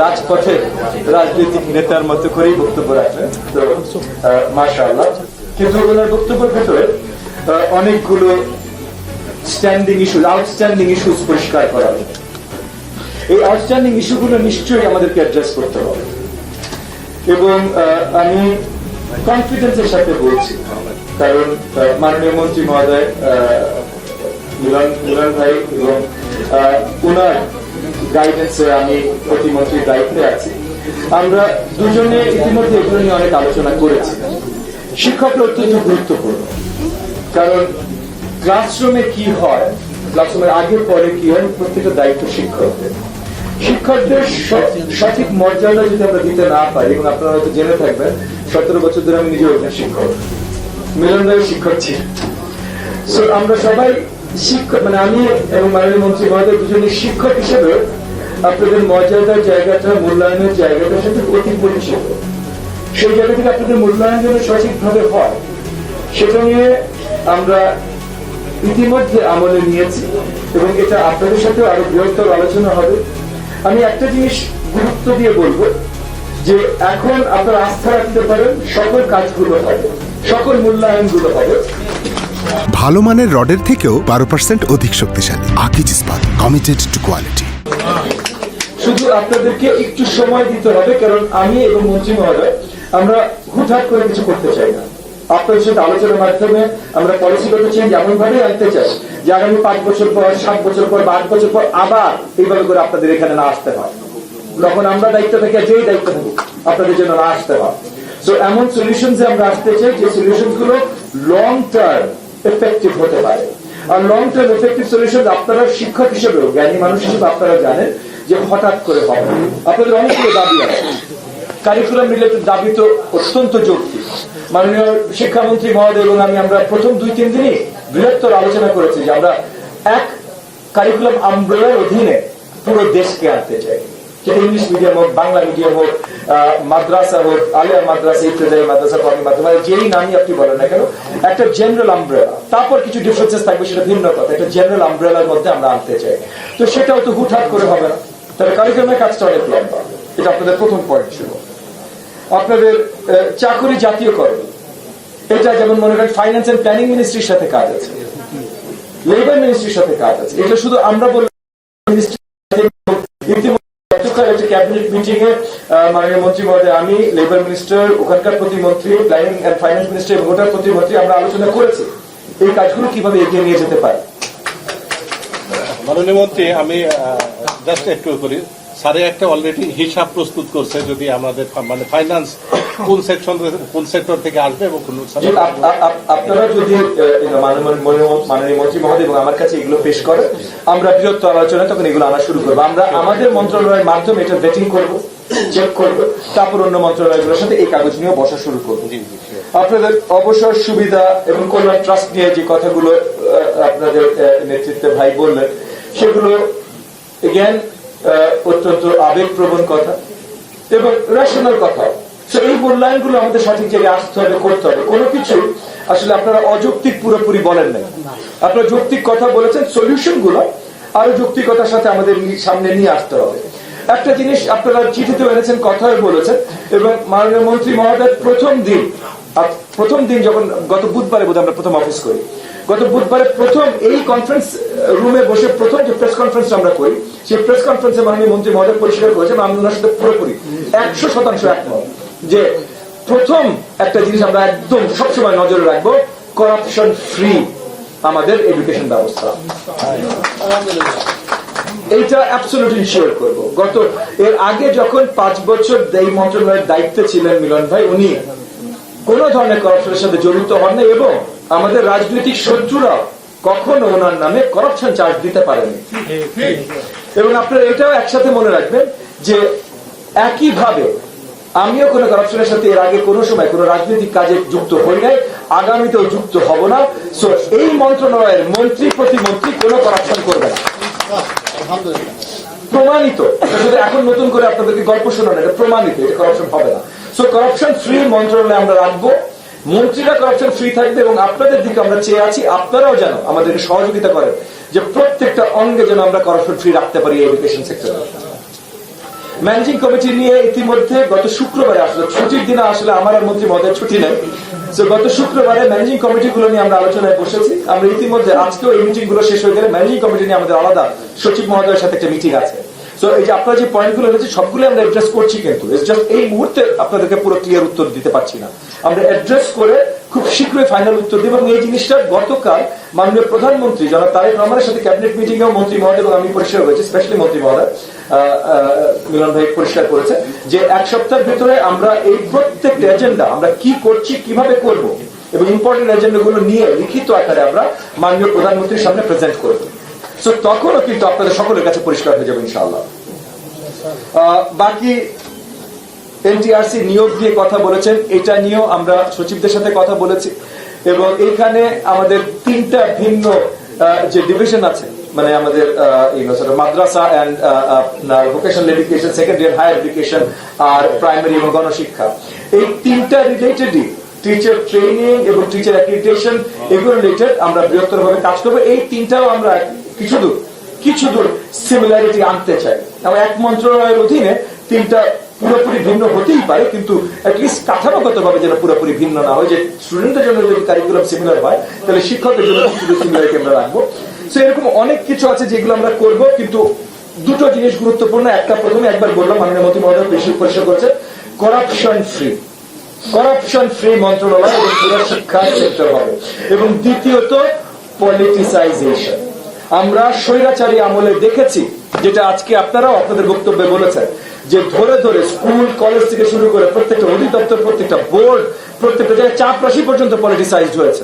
রাজপথের রাজনৈতিক নেতার মতো করেই বক্তব্য রাখলেন, তো মাশাআল্লাহ। কিন্তু ওনার বক্তব্যের ভেতরে অনেকগুলো স্ট্যান্ডিং ইস্যু, আউটস্ট্যান্ডিং ইস্যুস পরিষ্কার করা হবে। এই আউটস্ট্যান্ডিং ইস্যুগুলো নিশ্চয়ই আমাদেরকে অ্যাড্রেস করতে হবে, এবং আমি কনফিডেন্সের সাথে বলছি, কারণ মাননীয় মন্ত্রী মহোদয় মিলন ভাই এবং ওনার গাইডেন্সে আমি প্রতিমন্ত্রীর দায়িত্বে আছি। আমরা দুজনে ইতিমধ্যে এগুলো নিয়ে অনেক আলোচনা করেছি। শিক্ষকরা অত্যন্ত গুরুত্বপূর্ণ, কারণ ক্লাসরুমে কি হয়, ক্লাসরুমের আগে পরে কি হয়, প্রত্যেকটা দায়িত্ব শিক্ষকদের। শিক্ষকদের সঠিক মর্যাদা যদি আমরা দিতে না পারি, এবং আপনারা হয়তো জেনে থাকবেন 17 বছর ধরে আমি নিজেও একজন শিক্ষক, মিলন ভাই শিক্ষক ছিল। আমরা সবাই শিক্ষক, মানে আমি এবং মাননীয় মন্ত্রী মহোদয় দুজনের শিক্ষক হিসেবে আপনাদের মর্যাদার জায়গাটা, মূল্যায়নের জায়গাটার সাথে অতি পরিচিত। সেই জায়গা থেকে আপনাদের মূল্যায়ন যেন সঠিকভাবে হয়, সেটা নিয়ে আমরা ইতিমধ্যে আমলে নিয়েছি, এবং এটা আপনাদের সাথে আরো বৃহত্তর আলোচনা হবে। আমি একটা জিনিস গুরুত্ব দিয়ে বলবো, যে এখন আপনারা আস্থা রাখতে পারেন, সকল কাজগুলো হবে, সকল মূল্যায়নগুলো হবে। ভালো মানের রডের থেকেও 12% অধিক শক্তিশালী। আকিজ ইস্পাত, কমিটেড টু কোয়ালিটি। শুধু আপনাদেরকে একটু সময় দিতে হবে, কারণ আমি এবং মন্ত্রী মহোদয় আমরা হুটহাট করে কিছু করতে চাই না। আপনাদের সাথে আলোচনার মাধ্যমে আমরা পলিসিগত চেঞ্জ এমন ভাবে আনতে চাই যে আগামী 5 বছর পর, 7 বছর পর, 8 বছর পর আবার এইভাবে করে আপনাদের এখানে না আসতে হয়। তখন আমরা দায়িত্ব থেকে যেই দায়িত্ব থাকুক আপনাদের জন্য না আসতে হয়। তো এমন সলিউশন যে আমরা আসতে চাই, যে সলিউশন গুলো লং টার্ম এফেক্টিভ হতে পারে। আর লং টার্ম এফেক্টিভ সলিউশন আপনারা শিক্ষক হিসেবেও, জ্ঞানী মানুষ হিসেবে আপনারা জানেন যে হঠাৎ করে হবে। আপনাদের অনেকগুলো দাবি আছে, কারিকুলাম রিলেটেড দাবি তো অত্যন্ত যৌক্তিক। মাননীয় শিক্ষামন্ত্রী মহোদয় এবং আমরা প্রথম 2-3 দিনই বৃহত্তর আলোচনা করেছি যে আমরা এক কারিকুলাম আমব্রেলার অধীনে পুরো দেশকে আনতে চাই, সেটা ইংলিশ মিডিয়াম হোক, বাংলা মিডিয়াম হোক, মাদ্রাসা হোক, আলিয়া মাদ্রাসা, ইফতেদায়ী মাদ্রাসা, কওমি মাদ্রাসা, যেই নামই আপনি বলেন না কেন, একটা জেনারেল আমব্রেলা। তারপর কিছু ডিফারেন্সেস থাকবে, সেটা ভিন্ন কথা। একটা জেনারেল আমব্রেলার মধ্যে আমরা আনতে চাই। তো সেটাও তো হুটহাট করে হবে না, তাহলে কারিকুলামের কাজটা অনেক লম্বা। এটা আপনাদের প্রথম পয়েন্ট ছিল। আপনাদের চাকরি জাতীয়করণ, এটা যেমন মনে করেন ফাইন্যান্স এন্ড প্ল্যানিং মিনিস্ট্রির সাথে কাজ আছে, লেবার মিনিস্ট্রির সাথে কাজ আছে। এটা শুধু আমরা বললাম ক্যাবিনেট মিটিং এ মাননীয় মন্ত্রী মহোদয়, আমি, লেবার মিনিস্টার, ওখানকার প্রতিমন্ত্রী, প্ল্যানিং এন্ড ফাইন্যান্স মিনিস্টার এবং ওটার প্রতিমন্ত্রী আমরা আলোচনা করেছি এই কাজগুলো কিভাবে এগিয়ে নিয়ে যেতে পারে। মাননীয় মন্ত্রী, আমি জাস্ট একটু করি, স্যারে একটা অলরেডি হিসাব প্রস্তুত করছে, যদি আমাদের মানে ফাইন্যান্স কোন সেক্টর থেকে আসবে এবং কোন, আপনারা যদি মাননীয় মন্ত্রী মহোদয় এবং আমার কাছে এগুলো পেশ করে, আমরা বৃহত্তর আলোচনা তখন এগুলো আনা শুরু করবো। আমরা আমাদের মন্ত্রণালয়ের মাধ্যমে এটা ভেটিং করবো, চেক করবো, তারপর অন্য মন্ত্রণালয়গুলোর সাথে এই কাগজ নিয়ে বসা শুরু করবো। আপনাদের অবসর সুবিধা এবং কল্যাণ ট্রাস্ট নিয়ে যে কথাগুলো আপনাদের নেতৃত্বে ভাই বললেন, সেগুলো এগেন অত্যন্ত আবেগপ্রবণ কথা এবং রেশনাল কথা। এই মূল্যায়নগুলো আমাদের সঠিক জায়গায় আসতে হবে, করতে হবে। কোনো কিছু আসলে আপনারা অযৌক্তিক পুরোপুরি বলেন নাই, আপনারা যৌক্তিক কথা বলেছেন। সলিউশন গুলো আরো যৌক্তিকতার সাথে আমাদের সামনে নিয়ে আসতে হবে। একটা জিনিস আপনারা চিঠিতে এনেছেন, কথায় বলেছেন, এবং মাননীয় মন্ত্রী মহোদয় প্রথম দিন যখন গত বুধবারে বোধহয় আমরা প্রথম অফিস করি, গত বুধবারে প্রথম এই কনফারেন্স রুমে বসে প্রথম যে প্রেস কনফারেন্স আমরা করি, সেই প্রেস কনফারেন্সে মাননীয় মন্ত্রী মহোদয় পরিষ্কার করেছেন, আমি ওনার সাথে পুরোপুরি 100% একমত, যে প্রথম একটা জিনিস আমরা একদম সবসময় নজরে রাখবো, করাপশন ফ্রি আমাদের এডুকেশন ব্যবস্থা। এইটা অ্যাবসলিউটলি ইনশিওর করবো। এর আগে যখন 5 বছর এই মন্ত্রণালয়ের দায়িত্বে ছিলেন মিলন ভাই, উনি কোন ধরনের করাপশনের সাথে জড়িত হন না, এবং আমাদের রাজনৈতিক শত্রুরা কখনো ওনার নামে করাপশন চার্জ দিতে পারেনি। এবং আপনারা এটাও একসাথে মনে রাখবেন যে একইভাবে আমিও কোনো করাপশনের সাথে এর আগে কোনো সময় কোনো রাজনৈতিক কাজে যুক্ত হই নাই, আগামীতেও যুক্ত হব না। সো এই মন্ত্রণালয়ের মন্ত্রী প্রতিমন্ত্রী কোনো করাপশন করবে না, প্রমাণিত। এখন নতুন করে আপনাদেরকে গল্প শোনানো, এটা প্রমাণিত, এটা করাপশন হবে না। সো করাপশন ফ্রি মন্ত্রণালয় আমরা রাখবো, মন্ত্রীরা করাপশন ফ্রি থাকবে, এবং আপনাদের দিকে আমরা চেয়ে আছি আপনারাও যেন আমাদেরকে সহযোগিতা করেন যে প্রত্যেকটা অঙ্গে যেন আমরা করাপশন ফ্রি রাখতে পারি এডুকেশন সেক্টরে। ম্যানেজিং কমিটি নিয়ে ইতিমধ্যে গত শুক্রবারে আসলে ছুটির দিনে আসলে আমার আর মন্ত্রী মহোদয় ছুটি নেই, তো গত শুক্রবারে ম্যানেজিং কমিটি গুলো নিয়ে আমরা আলোচনায় বসেছি। আমরা ইতিমধ্যে আজকেও এই মিটিং গুলো শেষ হয়ে গেলে ম্যানেজিং কমিটি নিয়ে আমাদের আলাদা সচিব মহোদয়ের সাথে একটা মিটিং আছে। তো এই যে আপনার যে পয়েন্টগুলো রয়েছে সবগুলো আমরা অ্যাড্রেস করছি, কিন্তু জাস্ট এই মুহূর্তে আপনাদেরকে পুরো ক্লিয়ার উত্তর দিতে পারছি না। আমরা অ্যাড্রেস করে খুব শীঘ্রই ফাইনাল উত্তর দেব। এবং এই জিনিসটা গতকাল মাননীয় প্রধানমন্ত্রী জনাব তারেক রহমানের সাথে ক্যাবিনেট মিটিং এও মন্ত্রী মহোদয় এবং আমি পরিষ্কার হয়েছি, স্পেশালি মন্ত্রী মহোদয় মিলন ভাই পরিষ্কার করেছে যে এক সপ্তাহের ভিতরে আমরা এই প্রত্যেকটা এজেন্ডা আমরা কি করছি, কিভাবে করব এবং ইম্পর্টেন্ট এজেন্ডা গুলো নিয়ে লিখিত আকারে আমরা মাননীয় প্রধানমন্ত্রীর সামনে প্রেজেন্ট করব। তো তখনও কিন্তু আপনাদের সকলের কাছে পরিষ্কার হয়ে যাবে ইনশাআল্লাহ। বাকি এনটিআরসি নিয়োগ দিয়ে কথা বলেছেন, এটা নিয়েও আমরা সচিবদের সাথে কথা বলেছি এবং এখানে আমাদের তিনটা ভিন্ন যে ডিভিশন আছে, মানে আমাদের মাদ্রাসা and vocational education, secondary higher education আর প্রাইমারি এবং গণশিক্ষা, এই তিনটা রিলেটেডই টিচার ট্রেনিং এবং টিচার অ্যাক্রিডিটেশন এগুলো রিলেটেড আমরা বৃহত্তর ভাবে কাজ করবো। এই তিনটাও আমরা কিছু দূর সিমিলারিটি আনতে চাই। আমরা এক মন্ত্রণালয়ের অধীনে তিনটা পুরোপুরি ভিন্ন হতেই পারে, কিন্তু অ্যাটলিস্ট কাঠামোগত ভাবে যেন পুরোপুরি ভিন্ন না হয়, যে স্টুডেন্টদের জন্য যদি কারিকুলাম সিমিলার হয় তাহলে শিক্ষকদের জন্য কিছু সিমিলারিটি আমরা রাখবো। তো এরকম অনেক কিছু আছে যেগুলো আমরা করব, কিন্তু দুটো জিনিস গুরুত্বপূর্ণ। একটা প্রথমে একবার বললাম, মাননীয় মন্ত্রী মহোদয় পরিষ্কার করেছে, করাপশন ফ্রি মন্ত্রণালয় এবং পুরো শিক্ষা সেক্টর হবে। এবং দ্বিতীয়ত পলিটিসাইজেশন। আমরা স্বৈরাচারী আমলে দেখেছি, যেটা আজকে আপনারাও আপনাদের বক্তব্যে বলেছেন, যে ধরে ধরে স্কুল কলেজ থেকে শুরু করে প্রত্যেকটা অধিদপ্তর, প্রত্যেকটা বোর্ড, প্রত্যেকটা জায়গায় চাপরাশি পর্যন্ত পলিটিসাইজড হয়েছে।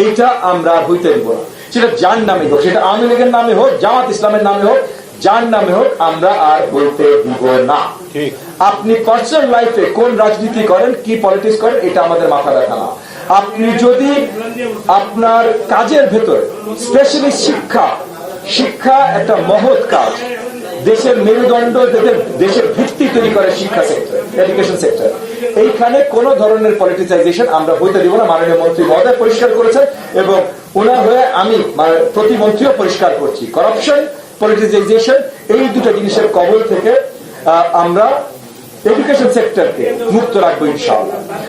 এইটা আমরা আর হইতে দিব না, সেটা যার নামে হোক, সেটা আওয়ামী লীগের নামে হোক, জামাত ইসলামের নামে হোক, যার নামে হোক, আমরা আর হইতে দিব না। আপনি পার্সোনাল লাইফে কোন রাজনীতি করেন, কি পলিটিক্স করেন, এটা আমাদের মাথা ব্যথা না। আপনি যদি আপনার কাজের ভেতরে স্পেশালি শিক্ষা একটা মহৎ কাজ, দেশের মেরুদণ্ড, দেশের ভিত্তি তৈরি করে শিক্ষা সেক্টর, এডুকেশন সেক্টর, এইখানে কোন ধরনের পলিটিসাইজেশন আমরা হইতে দিব না। মাননীয় মন্ত্রী মহোদয় পরিষ্কার করেছেন এবং ওনার হয়ে আমি প্রতিমন্ত্রীও পরিষ্কার করছি, করাপশন, পলিটিসাইজেশন, এই দুটো জিনিসের কবল থেকে আমরা এডুকেশন সেক্টরকে মুক্ত রাখবো ইনশাআল্লাহ।